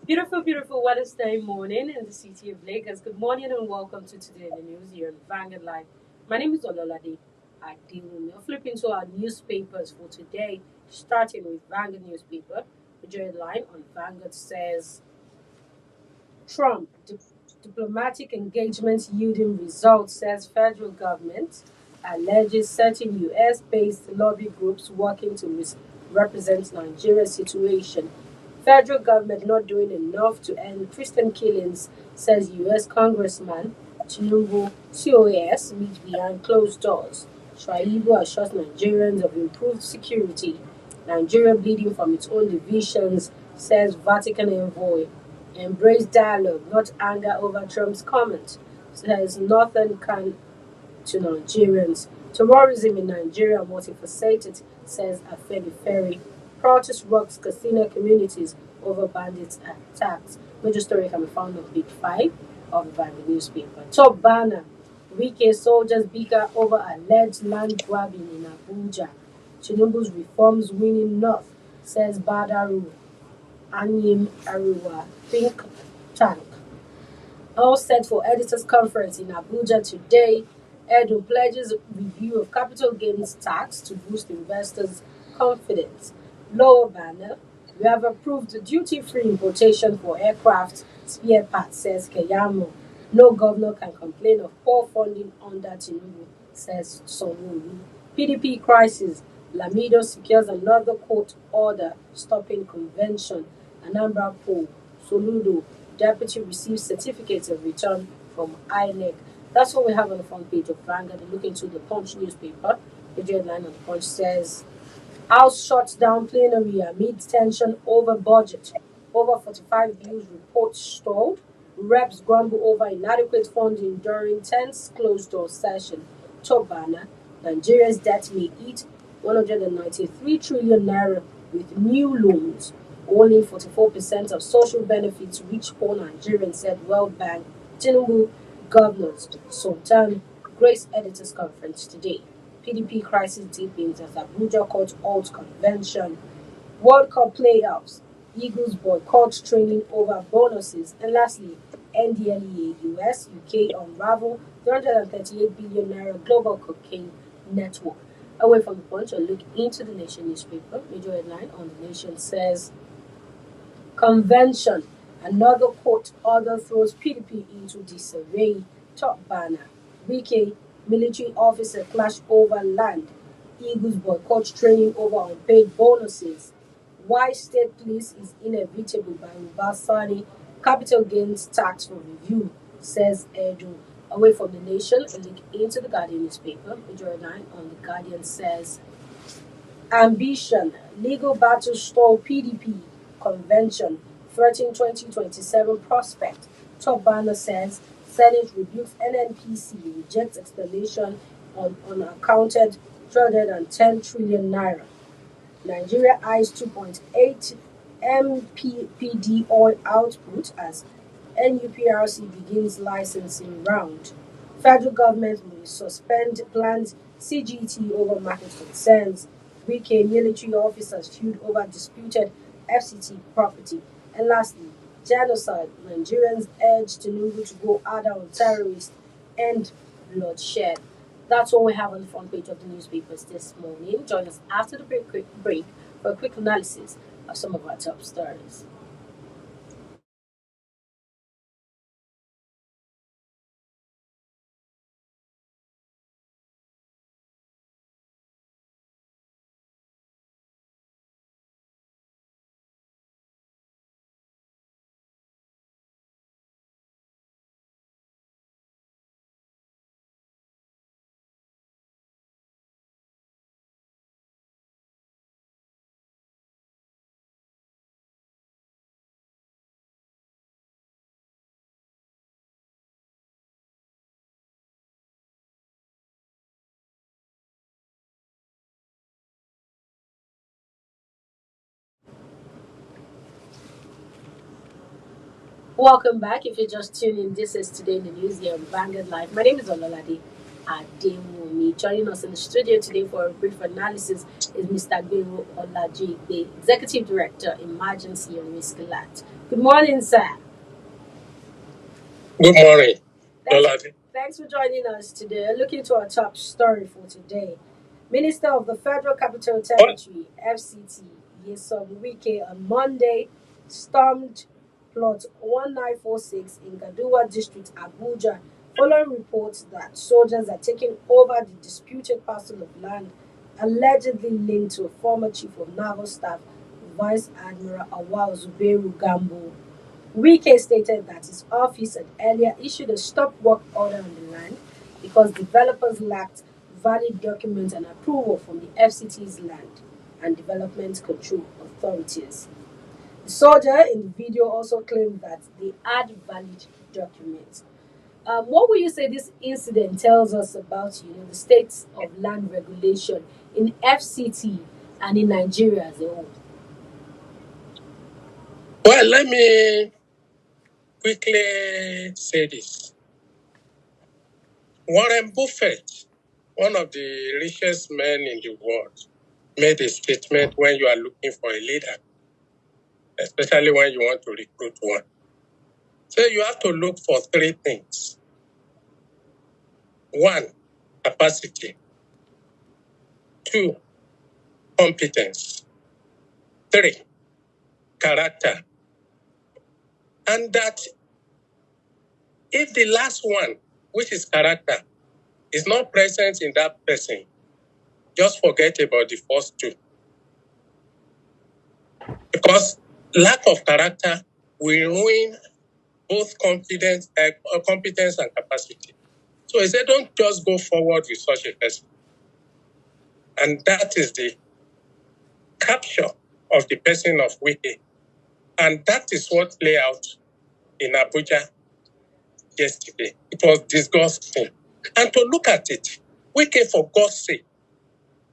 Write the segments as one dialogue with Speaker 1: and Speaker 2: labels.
Speaker 1: Beautiful, beautiful Wednesday morning in the city of Lagos. Good morning and welcome to Today in the News here on Vanguard Live. My name is Ololade Adeomi. I'll flip into our newspapers for today, starting with Vanguard newspaper. The headline on Vanguard says Trump diplomatic engagement yielding results, says federal government alleges certain U.S.-based lobby groups working to misrepresent Nigeria's situation. Federal government not doing enough to end Christian killings, says U.S. Congressman Tinubu. COAS meet behind closed doors. Shaibu assures Nigerians of improved security. Nigeria bleeding from its own divisions, says Vatican envoy. Embrace dialogue, not anger over Trump's comment, says nothing can to Nigerians. Terrorism in Nigeria multifaceted, says Afeni Ferry. Protest rocks casino communities over bandits attacks. Major story can be found on page 5 of the Bible newspaper. Top banner. Wike soldiers bicker over alleged land grabbing in Abuja. Tinubu's reforms winning north, says Badaru Anyim Ariwa think tank. All set for editors' conference in Abuja today. Edu pledges review of capital gains tax to boost investors' confidence. Lower banner. We have approved duty-free importation for aircraft spare parts, says Keyamo. No governor can complain of poor funding under Tinubu, says Sonwolu. PDP crisis. Lamido secures another court order stopping convention. Anambra poll. Soludo. Deputy receives certificates of return from INEC. That's what we have on the front page of Vanguard. Look into the Punch newspaper. The headline on the Punch says House shuts down plenary amid tension over budget. Over 45 bills report stalled. Reps grumble over inadequate funding during tense closed-door session. Top banner. Nigeria's debt may eat 193 trillion naira with new loans. Only 44% of social benefits reach poor Nigerians, said World Bank. Tinubu governors Sultan Grace Editors Conference today. PDP crisis deepens as Abuja court holds convention. World Cup playoffs. Eagles boycott training over bonuses. And lastly, NDLEA US UK unravel 338 billion naira global cocaine network. Away from the punch, a look into the Nation newspaper. Major headline on the Nation says Convention. Another court order throws PDP into disarray. Top banner. Wike military officer clash over land. Eagles boycott training over unpaid bonuses. Why state police is inevitable by Ubasani. Capital gains tax for review, says Edu. Away from the nation, a link into the Guardian newspaper. Major 9 on the Guardian says Ambition. Legal battle stall PDP convention. Threatening 2027 prospect. Top banner says Senate rebukes NNPC. Rejects explanation on unaccounted 310 trillion naira. Nigeria eyes 2.8 MPPD oil output as NUPRC begins licensing round. Federal government will suspend planned CGT over market concerns. Wike military officers feud over disputed FCT property. And lastly, genocide. Nigerians urge Tinubu to go harder on terrorists and bloodshed. That's all we have on the front page of the newspapers this morning. Join us after the break for a quick analysis of some of our top stories. Welcome back. If you're just tuning in, this is Today in the News here on Vanguard Live. My name is Ololade Adewumi. Joining us in the studio today for a brief analysis is Mr. Gbero Olajigbe, Executive Director, Emergency and Risk Alert. Good morning, sir.
Speaker 2: Good morning,
Speaker 1: Thanks, thanks for joining us today. Looking to our top story for today. Minister of the Federal Capital Territory, FCT, Nyesom Wike, on Monday stormed plot 1946 in Gaduwa District, Abuja, following reports that soldiers are taking over the disputed parcel of land allegedly linked to a former Chief of Naval Staff, Vice Admiral Awal Zubairu Gambo. Wike stated that his office had earlier issued a stop work order on the land because developers lacked valid documents and approval from the FCT's Land and Development Control Authorities. The soldier in the video also claimed that they had valid documents. What would you say this incident tells us about the state of land regulation in FCT and in Nigeria as a whole?
Speaker 2: Well, let me quickly say this. Warren Buffett, one of the richest men in the world, made a statement when you are looking for a leader, especially when you want to recruit one. So you have to look for three things. One, capacity. Two, competence. Three, character. And that if the last one, which is character, is not present in that person, just forget about the first two. Because lack of character will ruin both competence and capacity. So I said, don't just go forward with such a person. And that is the capture of the person of Wike. And that is what lay out in Abuja yesterday. It was disgusting. And to look at it, Wike, for God's sake,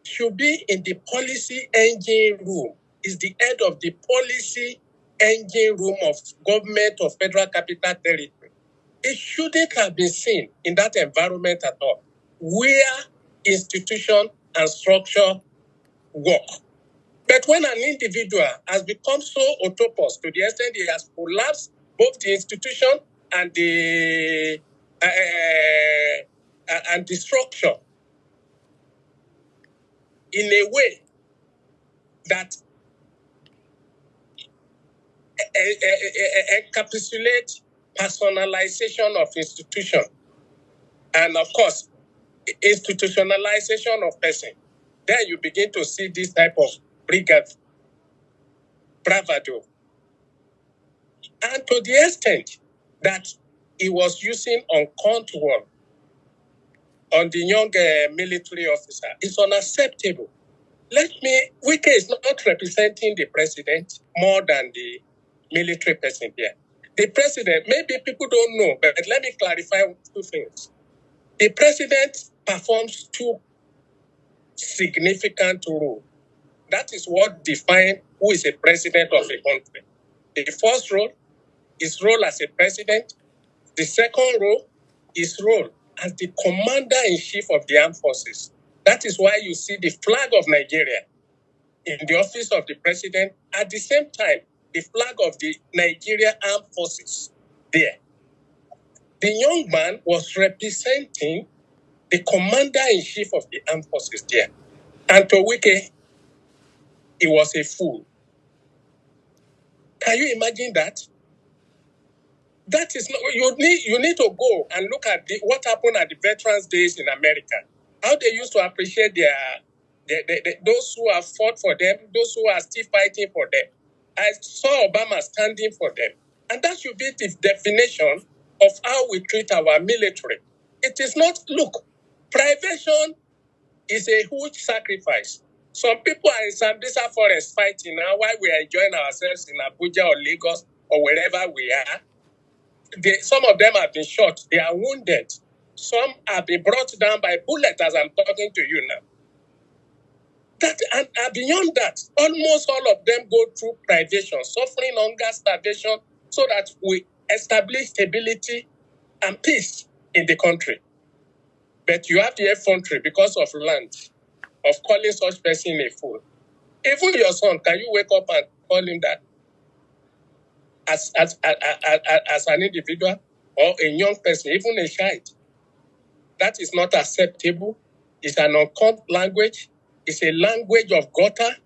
Speaker 2: should be in the policy engine room, is the head of the policy engine room of government of Federal Capital Territory. It shouldn't have been seen in that environment at all, where institution and structure work. But when an individual has become so autonomous to the extent he has collapsed both the institution and the structure in a way that encapsulate personalization of institution and, of course, institutionalization of person, then you begin to see this type of brigade bravado. And to the extent that he was using uncouth word on the young military officer, it's unacceptable. Wike is not representing the president more than the military person here. The president, maybe people don't know, but let me clarify two things. The president performs two significant roles. That is what defines who is a president of a country. The first role is role as a president. The second role is role as the commander-in-chief of the armed forces. That is why you see the flag of Nigeria in the office of the president, at the same time, the flag of the Nigeria Armed Forces there. The young man was representing the commander-in-chief of the armed forces there. And to Wike, he was a fool. Can you imagine that? That is not, you need to go and look at what happened at the Veterans Days in America. How they used to appreciate those who have fought for them, those who are still fighting for them. I saw Obama standing for them. And that should be the definition of how we treat our military. It is not, look, privation is a huge sacrifice. Some people are in Sambisa Forest fighting now while we are enjoying ourselves in Abuja or Lagos or wherever we are. Some of them have been shot. They are wounded. Some have been brought down by bullets as I'm talking to you now. And beyond that, almost all of them go through privation, suffering hunger, starvation, so that we establish stability and peace in the country. But you have the effrontery because of land of calling such person a fool. Even your son, can you wake up and call him that as an individual or a young person, even a child? That is not acceptable. It's an uncouth language. It's a language of gutter.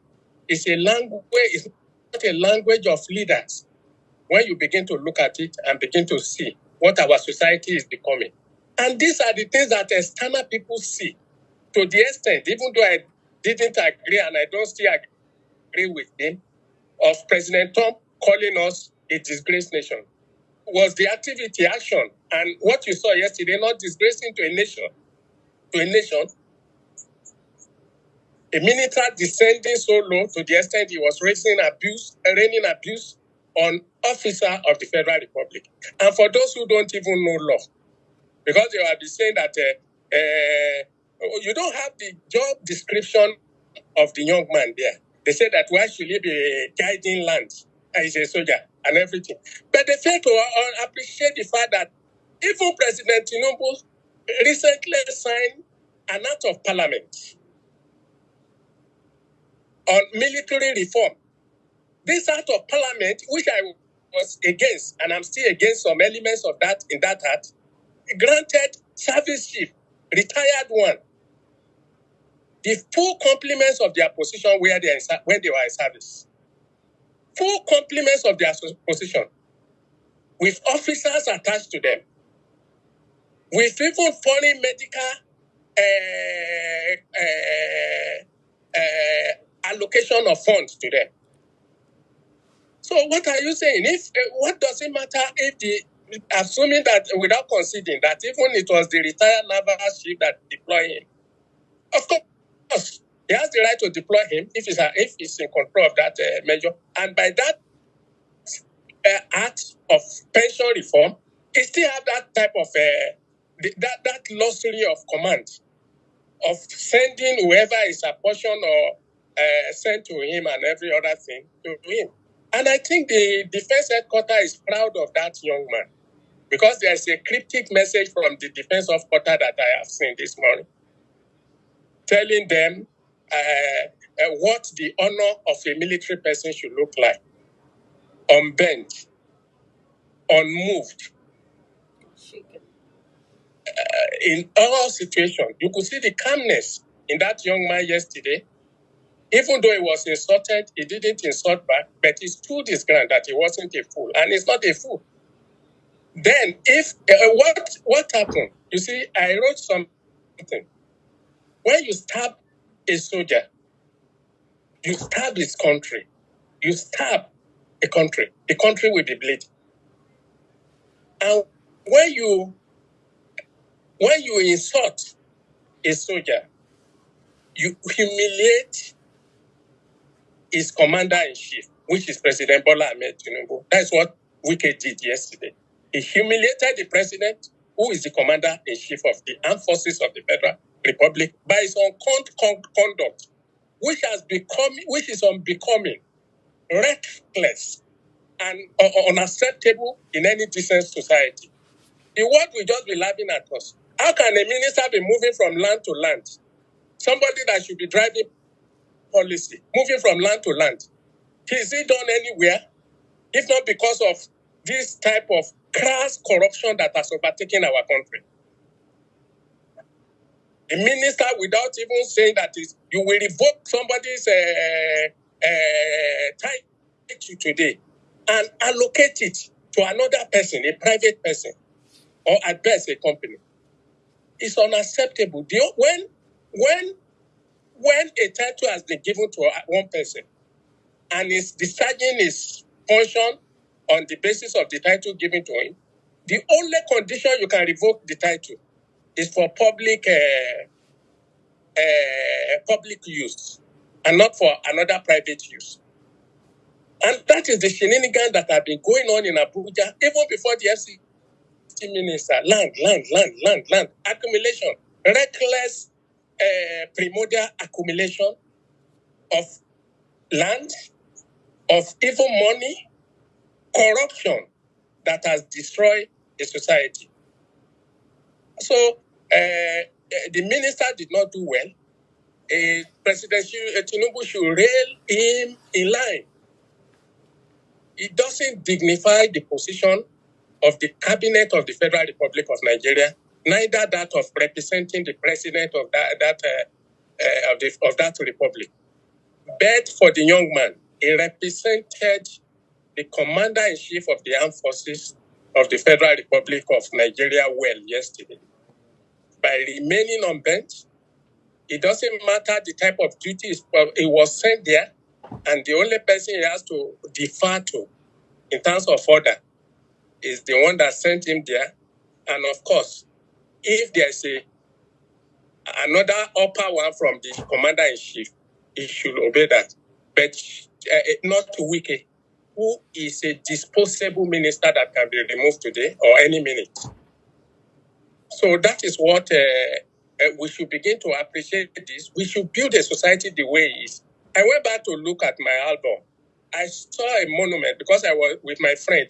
Speaker 2: It's not a language of leaders. When you begin to look at it and begin to see what our society is becoming. And these are the things that external people see. To the extent, even though I didn't agree and I don't still agree with him, of President Trump calling us a disgraced nation, was the action. And what you saw yesterday, not disgracing to a nation, a military descending so low to the extent he was raining abuse on officer of the Federal Republic. And for those who don't even know law, because they will be saying that you don't have the job description of the young man there. They say that why should he be guiding land? He's a soldier and everything. But they fail to appreciate the fact that even President Tinubu recently signed an act of parliament on military reform. This act of parliament, which I was against, and I'm still against some elements of that in that act, granted service chief, retired one, the full complements of their position when they were in service. Full complements of their position, with officers attached to them, with even foreign medical allocation of funds to them. So what are you saying? What does it matter if assuming that without conceding that even it was the retired naval chief that deployed him? Of course, he has the right to deploy him if he's in control of that measure. And by that act of pension reform, he still have that type of that luxury of command of sending whoever is apportioned or sent to him and every other thing to him. And I think the defense headquarters is proud of that young man, because there's a cryptic message from the defense headquarters that I have seen this morning, telling them what the honor of a military person should look like: unbent, unmoved. In all situations, you could see the calmness in that young man yesterday. Even though he was insulted, he didn't insult back, but he stood his ground that he wasn't a fool, and he's not a fool. Then, if what happened? You see, I wrote something. When you stab a soldier, you stab his country. You stab a country. The country will be bleeding. And when you insult a soldier, you humiliate his commander-in-chief, which is President Bola Ahmed Tinubu. That's what Wike did yesterday. He humiliated the president, who is the commander-in-chief of the armed forces of the Federal Republic, by his uncouth conduct, which is unbecoming, reckless, and unacceptable in any decent society. The world will just be laughing at us. How can a minister be moving from land to land? Somebody that should be driving policy, moving from land to land. Is it done anywhere? If not because of this type of crass corruption that has overtaken our country. A minister, without even saying that you will revoke somebody's title today and allocate it to another person, a private person, or at best a company. It's unacceptable. When a title has been given to one person and is discharging his function on the basis of the title given to him, the only condition you can revoke the title is for public use and not for another private use. And that is the shenanigans that have been going on in Abuja even before the FCT minister. Land, accumulation, reckless primordial accumulation of land, of even money, corruption that has destroyed a society. So the minister did not do well. President Tinubu should rail him in line. It doesn't dignify the position of the cabinet of the Federal Republic of Nigeria, neither that of representing the president of that republic. But for the young man, he represented the commander-in-chief of the armed forces of the Federal Republic of Nigeria well yesterday. By remaining on bench, it doesn't matter the type of duty he was sent there, and the only person he has to defer to in terms of order is the one that sent him there. And of course, if there's another upper one from the commander-in-chief, he should obey that. But not to Wike, who is a disposable minister that can be removed today or any minute. So that is what we should begin to appreciate this. We should build a society the way it is. I went back to look at my album. I saw a monument because I was with my friend,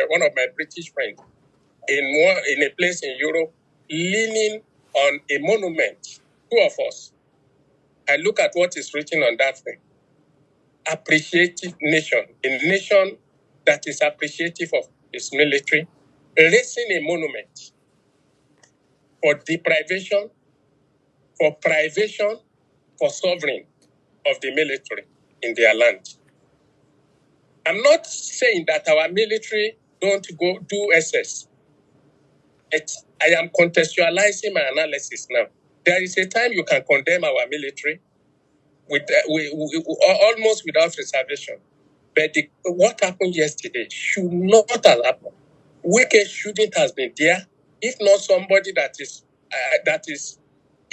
Speaker 2: one of my British friends, in a place in Europe, leaning on a monument. Two of us. I look at what is written on that thing. Appreciative nation, a nation that is appreciative of its military, raising a monument for deprivation, for privation, for sovereign of the military in their land. I'm not saying that our military don't go do SS. I am contextualizing my analysis now. There is a time you can condemn our military with almost without reservation. But what happened yesterday should not have happened. Wike shouldn't have been there, if not somebody that is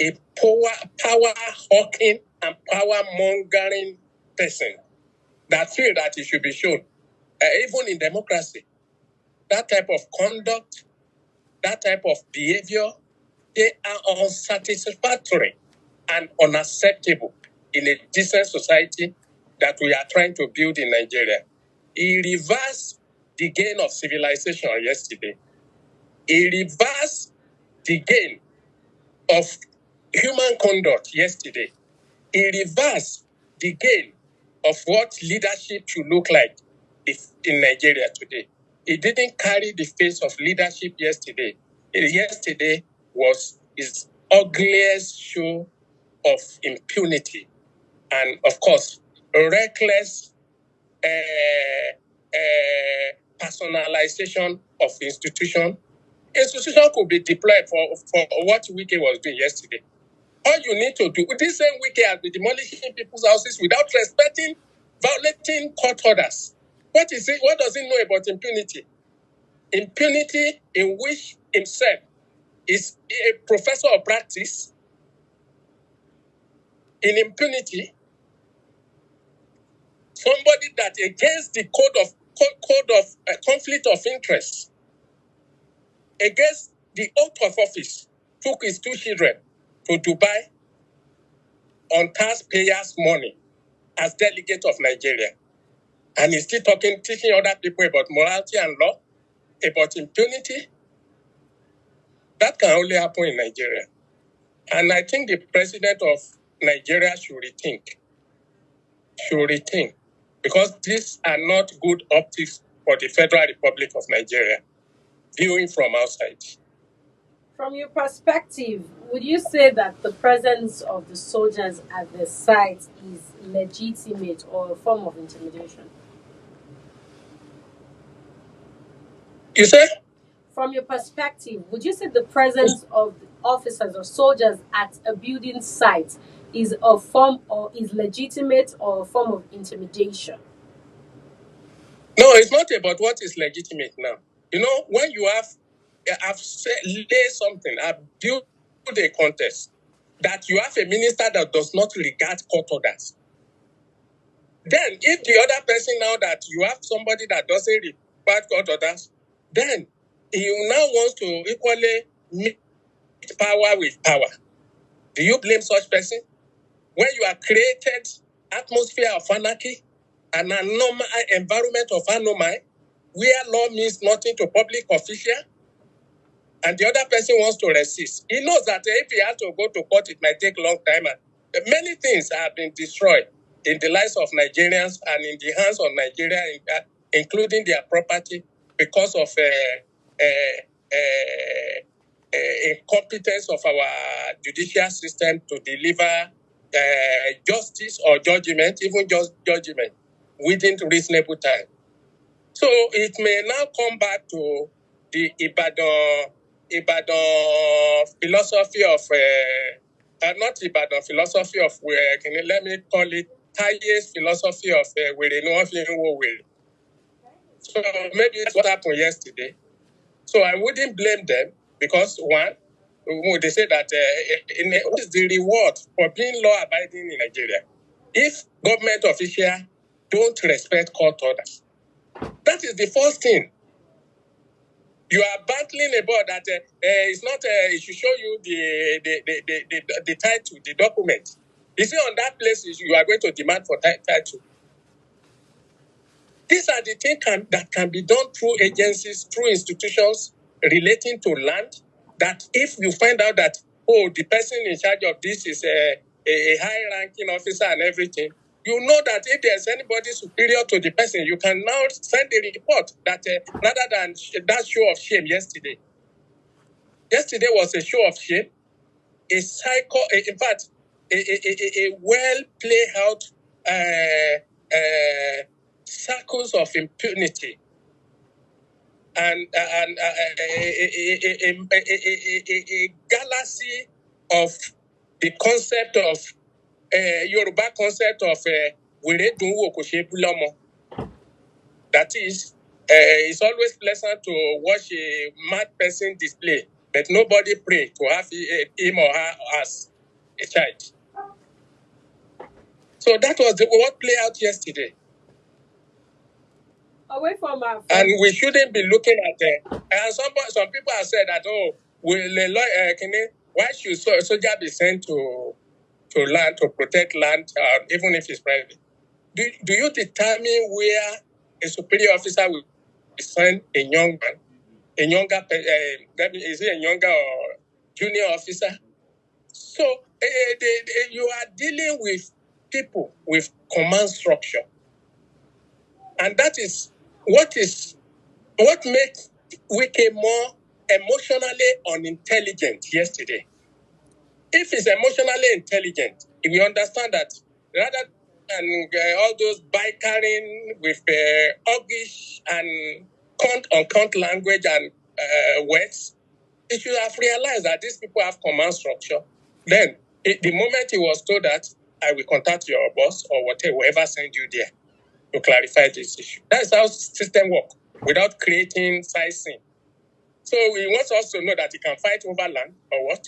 Speaker 2: a power hawking and power mongering person that feel that it should be shown. Even in democracy, that type of conduct, that type of behavior, they are unsatisfactory and unacceptable in a decent society that we are trying to build in Nigeria. He reversed the gain of civilization yesterday. He reversed the gain of human conduct yesterday. He reversed the gain of what leadership should look like in Nigeria today. He didn't carry the face of leadership yesterday. Yesterday was his ugliest show of impunity and, of course, reckless personalization of institution. Institution could be deployed for what Wike was doing yesterday. All you need to do, this same Wike has been demolishing people's houses without respecting, violating court orders. What is it? What does he know about impunity? Impunity in which himself is a professor of practice in impunity. Somebody that against the code of conflict of interest, against the oath of office, took his two children to Dubai on taxpayers' money as delegate of Nigeria. And he's still teaching other people about morality and law, about impunity. That can only happen in Nigeria. And I think the president of Nigeria should rethink. Because these are not good optics for the Federal Republic of Nigeria, viewing from outside.
Speaker 1: From your perspective, would you say that the presence of the soldiers at the site is legitimate or a form of intimidation?
Speaker 2: You say?
Speaker 1: From your perspective, would you say the presence of officers or soldiers at a building site is a form or is legitimate or a form of intimidation?
Speaker 2: No, it's not about what is legitimate now. You know, when you I've laid something, I've built a contest that you have a minister that does not regard court orders. Then, if the other person now that you have somebody that doesn't regard court orders, then he now wants to equally meet power with power. Do you blame such person? When you are created atmosphere of anarchy, an environment of anomaly, where law means nothing to public official, and the other person wants to resist, he knows that if he has to go to court, it might take a long time. And many things have been destroyed in the lives of Nigerians and in the hands of Nigeria, including their property, because of incompetence of our judicial system to deliver justice or judgment, even just judgment, within reasonable time. So it may now come back to the Ibadan philosophy of, not Ibadan philosophy of, let me call it highest philosophy of were no one. So maybe it's what happened yesterday. So I wouldn't blame them because one, they say that what is the reward for being law-abiding in Nigeria? If government officials don't respect court orders, that is the first thing. You are battling about that. It's not. It should show you the title, the document. You see, on that place, you are going to demand for title. These are the things that can be done through agencies, through institutions relating to land. That if you find out that the person in charge of this is a high-ranking officer and everything, you know that if there's anybody superior to the person, you can now send a report that rather than that show of shame yesterday. Yesterday was a show of shame, in fact, a well played out circles of impunity and a galaxy of the concept of Yoruba concept of that is, it's always pleasant to watch a mad person display, but nobody pray to have him or her as a child. So that was what played out yesterday.
Speaker 1: Away from our
Speaker 2: and we shouldn't be looking at and some people have said that why should soldier be sent to land to protect land even if it's private? Do you determine where a superior officer will send a young man, a younger is it a younger or junior officer? So you are dealing with people with command structure, and that is what makes Wike more emotionally unintelligent yesterday. If he's emotionally intelligent, we understand that rather than all those bickering with Ogish and count language and words, he should have realized that these people have command structure. Then, the moment he was told that, I will contact your boss or whoever sent you there to clarify this issue. That's how system works, without creating sizing. So he wants us to know that he can fight over land or what?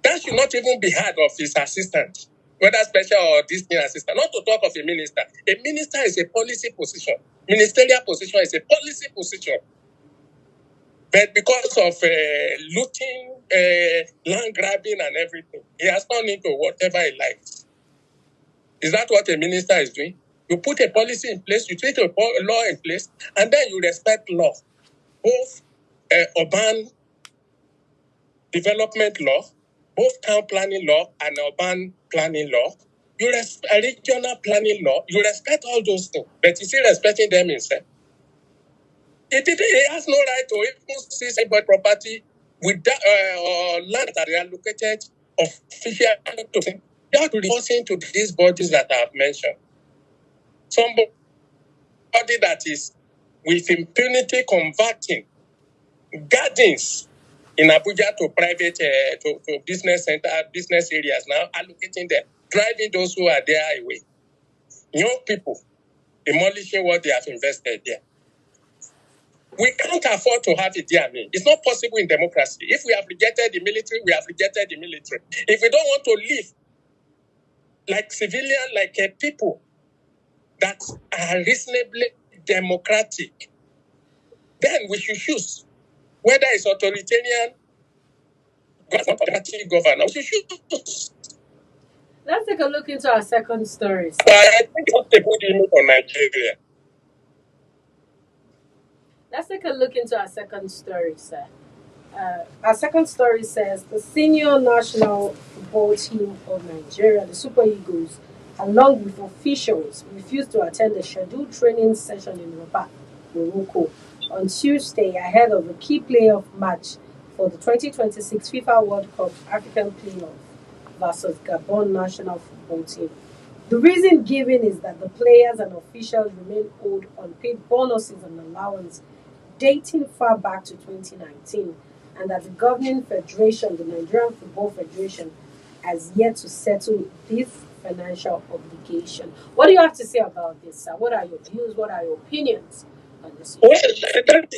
Speaker 2: That should not even be heard of his assistant, whether special or discipline assistant. Not to talk of a minister. A minister is a policy position. Ministerial position is a policy position. But because of looting, land grabbing and everything, he has turned into whatever he likes. Is that what a minister is doing? You put a policy in place, you put a law in place, and then you respect law. Both urban development law, both town planning law and urban planning law. You respect regional planning law. You respect all those things, but you still respecting them himself. He has no right to even seize anybody property with that or land that they are located officially. They are reporting to these bodies that I have mentioned. Somebody that is with impunity converting gardens in Abuja to private to business center, business areas now, allocating them, driving those who are there away. Young people demolishing what they have invested there. We can't afford to have it there. It's not possible in democracy. If we have rejected the military, we have rejected the military. If we don't want to live like civilians, like people that are reasonably democratic, then we should choose whether it's authoritarian governor. We should choose.
Speaker 1: Let's take a look into our second story.
Speaker 2: I think that's a good image for Nigeria.
Speaker 1: Let's take a look into our second story, sir. Our second story says the senior national football team of Nigeria, the Super Eagles, along with officials, refused to attend the scheduled training session in Rabat, Morocco, on Tuesday ahead of a key playoff match for the 2026 FIFA World Cup African Playoff versus Gabon national football team. The reason given is that the players and officials remain owed unpaid bonuses and allowance dating far back to 2019, and that the governing federation, the Nigerian Football Federation, has yet to settle this financial obligation. What do you have to say about this, sir? What are your views? What are your opinions on this issue?
Speaker 2: Well, that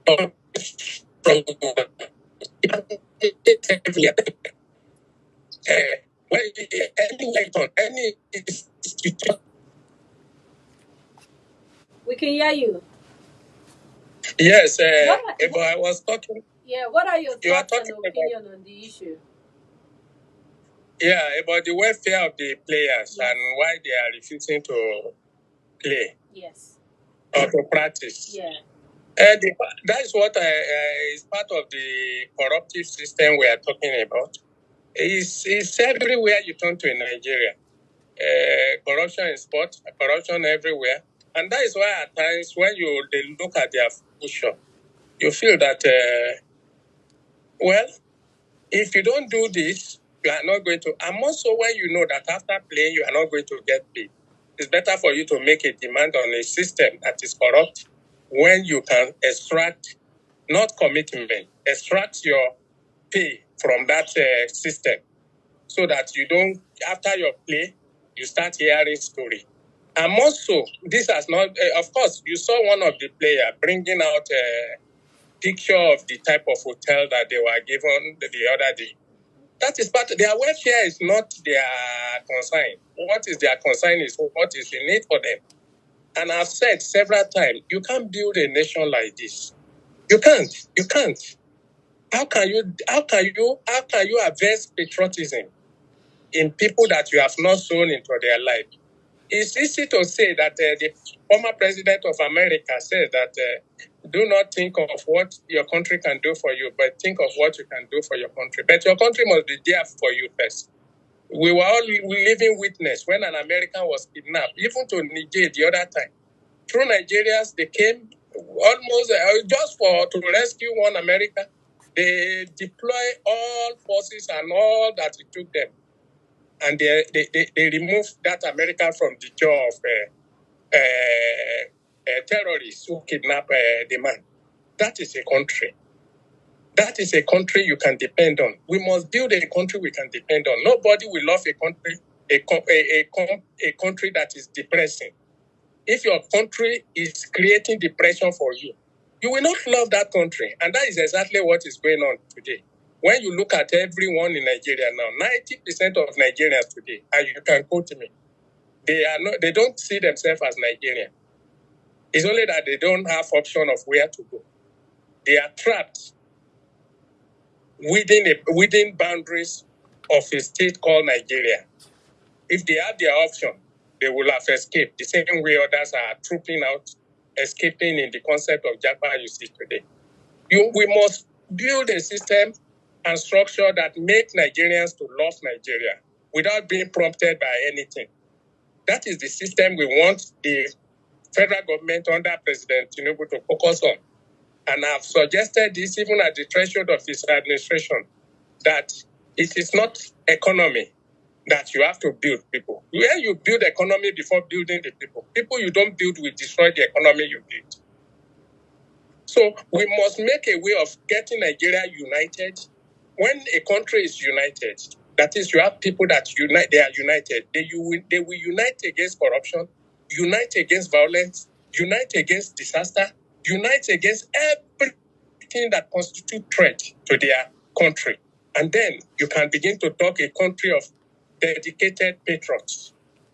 Speaker 2: from well, any lecture, any institution.
Speaker 1: We can hear you.
Speaker 2: Yes,
Speaker 1: What
Speaker 2: but I was talking.
Speaker 1: Yeah, what are your
Speaker 2: You are
Speaker 1: thoughts and
Speaker 2: talking about,
Speaker 1: opinion on the issue?
Speaker 2: yeah, about the welfare of the players
Speaker 1: Yes.
Speaker 2: and why they are refusing to play
Speaker 1: Yes.
Speaker 2: or to practice.
Speaker 1: Yeah.
Speaker 2: And that is what is part of the corruptive system we are talking about. It's everywhere you turn to in Nigeria. Corruption in sport, corruption everywhere. And that is why at times when they look at their future, you feel that, well, if you don't do this, you are not going to. And also when you know that after playing, you are not going to get paid. It's better for you to make a demand on a system that is corrupt when you can extract, not commitment, extract your pay from that system so that you don't, after your play, you start hearing story. And also, this has not, of course, you saw one of the player bringing out a picture of the type of hotel that they were given the other day. That is part of their welfare is not their concern. What is their concern is what is the need for them. And I've said several times, you can't build a nation like this. You can't. You can't. How can you advance patriotism in people that you have not sown into their life? It's easy to say that the former president of America said that do not think of what your country can do for you, but think of what you can do for your country. But your country must be there for you first. We were all living witness when an American was kidnapped, even to Niger the other time. Through Nigerians, they came almost just to rescue one American. They deploy all forces and all that it took them. And they removed that American from the jaw of terrorists who kidnap the man. That is a country. That is a country you can depend on. We must build a country we can depend on. Nobody will love a country, a country that is depressing. If your country is creating depression for you, you will not love that country. And that is exactly what is going on today. When you look at everyone in Nigeria now, 90% of Nigerians today, and you can quote me, they don't see themselves as Nigerian. It's only that they don't have option of where to go. They are trapped within boundaries of a state called Nigeria. If they had their option, they will have escaped the same way others are trooping out, escaping in the concept of Japan you see today. We must build a system and structure that make Nigerians to love Nigeria without being prompted by anything. That is the system we want the federal government under President Tinubu to focus on. And I've suggested this even at the threshold of his administration, that it is not economy that you have to build people. Where you build economy before building the people, people you don't build will destroy the economy you build. So we must make a way of getting Nigeria united. When a country is united, that is, you have people that unite. They are united. They will unite against corruption, unite against violence, unite against disaster, unite against everything that constitutes threat to their country. And then you can begin to talk a country of dedicated patriots,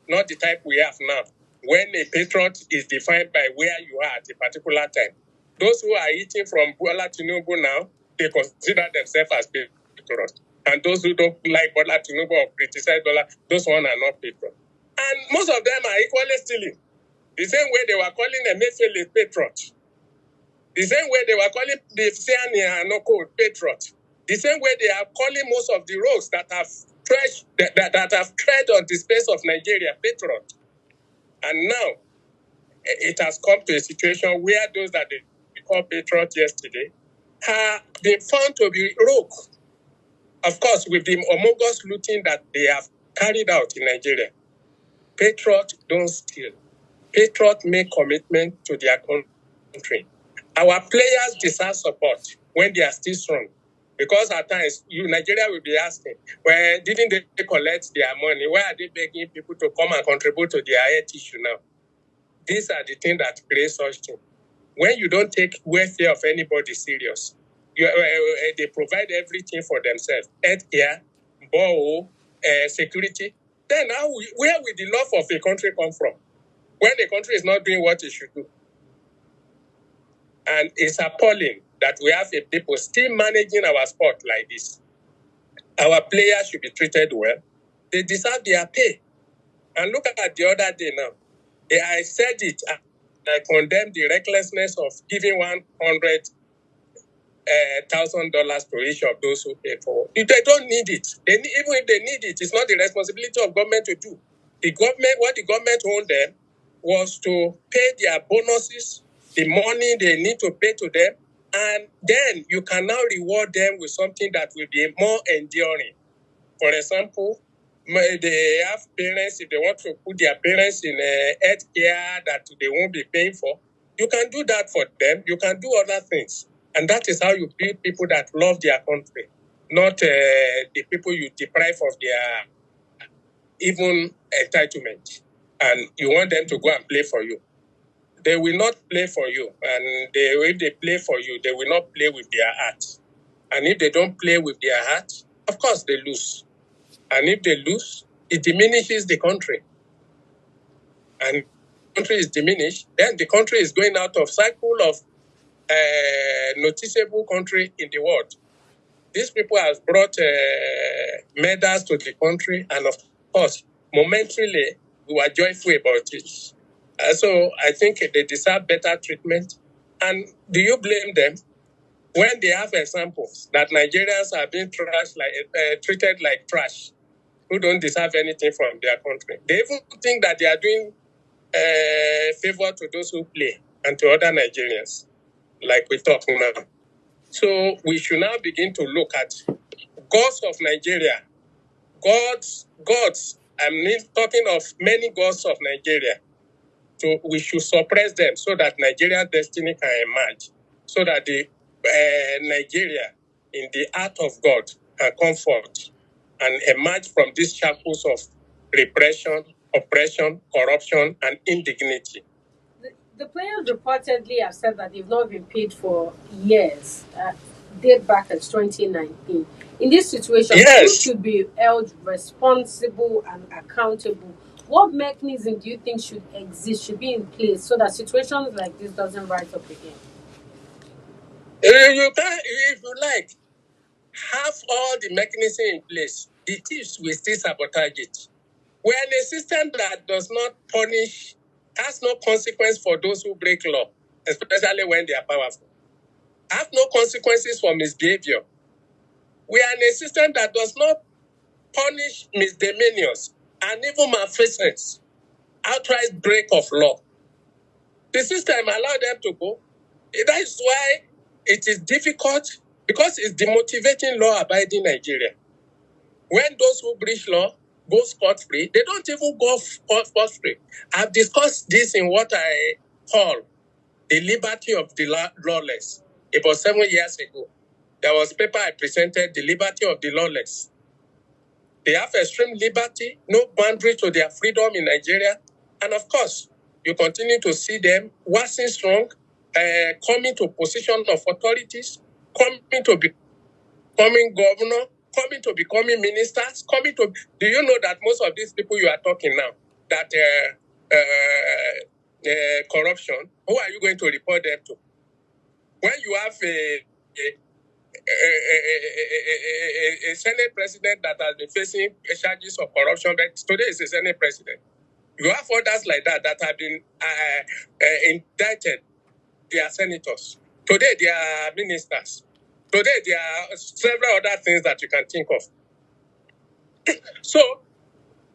Speaker 2: not the type we have now, when a patriot is defined by where you are at a particular time. Those who are eating from Bola Tinubu now, they consider themselves as patriots. And those who don't like Bola Tinubu or criticize Bola, those ones are not patriots. And most of them are equally stealing. The same way they were calling Emefiele patriot. The same way they were calling the Siani and Anoko patriot. The same way they are calling most of the rogues that have tread on the space of Nigeria patriot. And now it has come to a situation where those that they called patriot yesterday have been found to be rogue. Of course, with the humongous looting that they have carried out in Nigeria. Patriots don't steal. Patriots make commitment to their country. Our players deserve support when they are still strong. Because at times, Nigeria will be asking, well, didn't they collect their money? Why are they begging people to come and contribute to their health issue now? These are the things that create such things. When you don't take welfare of anybody serious, they provide everything for themselves. Healthcare, borrow, security. Then where will the love of a country come from? When the country is not doing what it should do. And it's appalling that we have a people still managing our sport like this. Our players should be treated well. They deserve their pay. And look at the other day now. I said it. I condemn the recklessness of giving $100,000 to each of those who pay for it. They don't need it. Even if they need it, it's not the responsibility of government to do. What the government owed them was to pay their bonuses, the money they need to pay to them, and then you can now reward them with something that will be more enduring. For example, they have parents, if they want to put their parents in health care that they won't be paying for, you can do that for them. You can do other things. And that is how you build people that love their country, not the people you deprive of their even entitlement. And you want them to go and play for you. They will not play for you. And if they play for you, they will not play with their heart. And if they don't play with their heart, of course they lose. And if they lose, it diminishes the country. And if the country is diminished, then the country is going out of cycle of noticeable country in the world. These people have brought medals to the country, and of course, momentarily, we were joyful about it. So I think they deserve better treatment. And do you blame them when they have examples that Nigerians are being treated like trash, who don't deserve anything from their country? They even think that they are doing favor to those who play and to other Nigerians, like we talk now. So we should now begin to look at gods of Nigeria. Gods, I'm talking of many gods of Nigeria. So we should suppress them so that Nigeria's destiny can emerge, so that the Nigeria in the heart of God can come forth and emerge from these shackles of repression, oppression, corruption, and indignity.
Speaker 1: The players reportedly have said that they've not been paid for years, date back as 2019. In this situation, who should be held responsible and accountable? What mechanism do you think should be in place so that situations like this doesn't rise up again? You can, if you like, have all the mechanism in place. The thieves will still sabotage it. We're in a system that does not punish, has no consequence for those who break law, especially when they are powerful. Have no consequences for misbehavior. We are in a system that does not punish misdemeanors and even malfeasance, outright break of law. The system allows them to go. That is why it is difficult, because it's demotivating law-abiding Nigeria. When those who breach law go scot-free, they don't even go scot-free. I've discussed this in what I call the liberty of the lawless. About 7 years ago, there was a paper I presented, the liberty of the lawless. They have extreme liberty, no boundary to their freedom in Nigeria. And of course, you continue to see them waxing strong, coming to position of authorities, coming to becoming governor, coming to becoming ministers, do you know that most of these people you are talking now, that corruption, who are you going to report them to? When you have a Senate president that has been facing charges of corruption, but today is a Senate president.
Speaker 2: You have others like that have been indicted. They are senators. Today, they are ministers. Today, there are several other things that you can think of. So,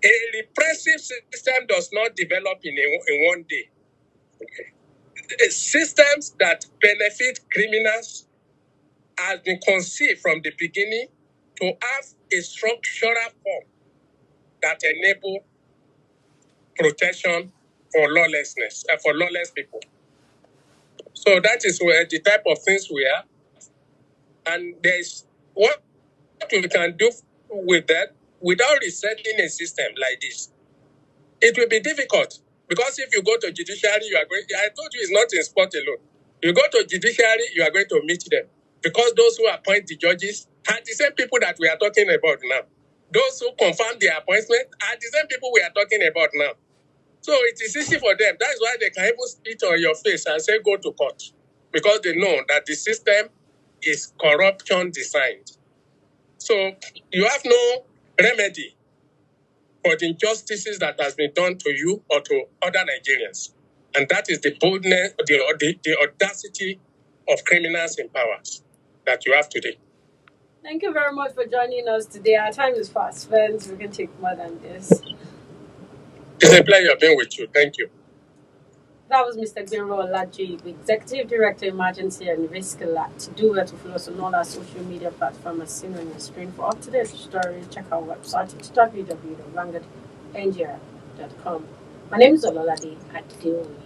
Speaker 2: a repressive system does not develop in one day. Okay. Systems that benefit criminals has been conceived from the beginning to have a structural form that enable protection for lawlessness, for lawless people. So that is where the type of things we are. And there's what we can do with that without resetting a system like this. It will be difficult because if you go to judiciary, you are going. I told you it's not in sport alone. You go to judiciary, you are going to meet them because those who appoint the judges are the same people that we are talking about now. Those who confirm the appointment are the same people we are talking about now. So it is easy for them. That is why they can even spit on your face and say, go to court. Because they know that the system is corruption designed. So you have no remedy for the injustices that has been done to you or to other Nigerians. And that is the boldness, the audacity of criminals in power that you have today.
Speaker 1: Thank you very much for joining us today. Our time is fast spent. We can take more than this.
Speaker 2: It's a pleasure being with you. Thank you.
Speaker 1: That was Mr. Gbero Olaji, Executive Director, Emergency and Risk Alert. Do well to follow us on all our social media platforms as seen on your screen. For up-to-date stories, check our website. It's www.vanguardngr.com. My name is Ololade Adeoye.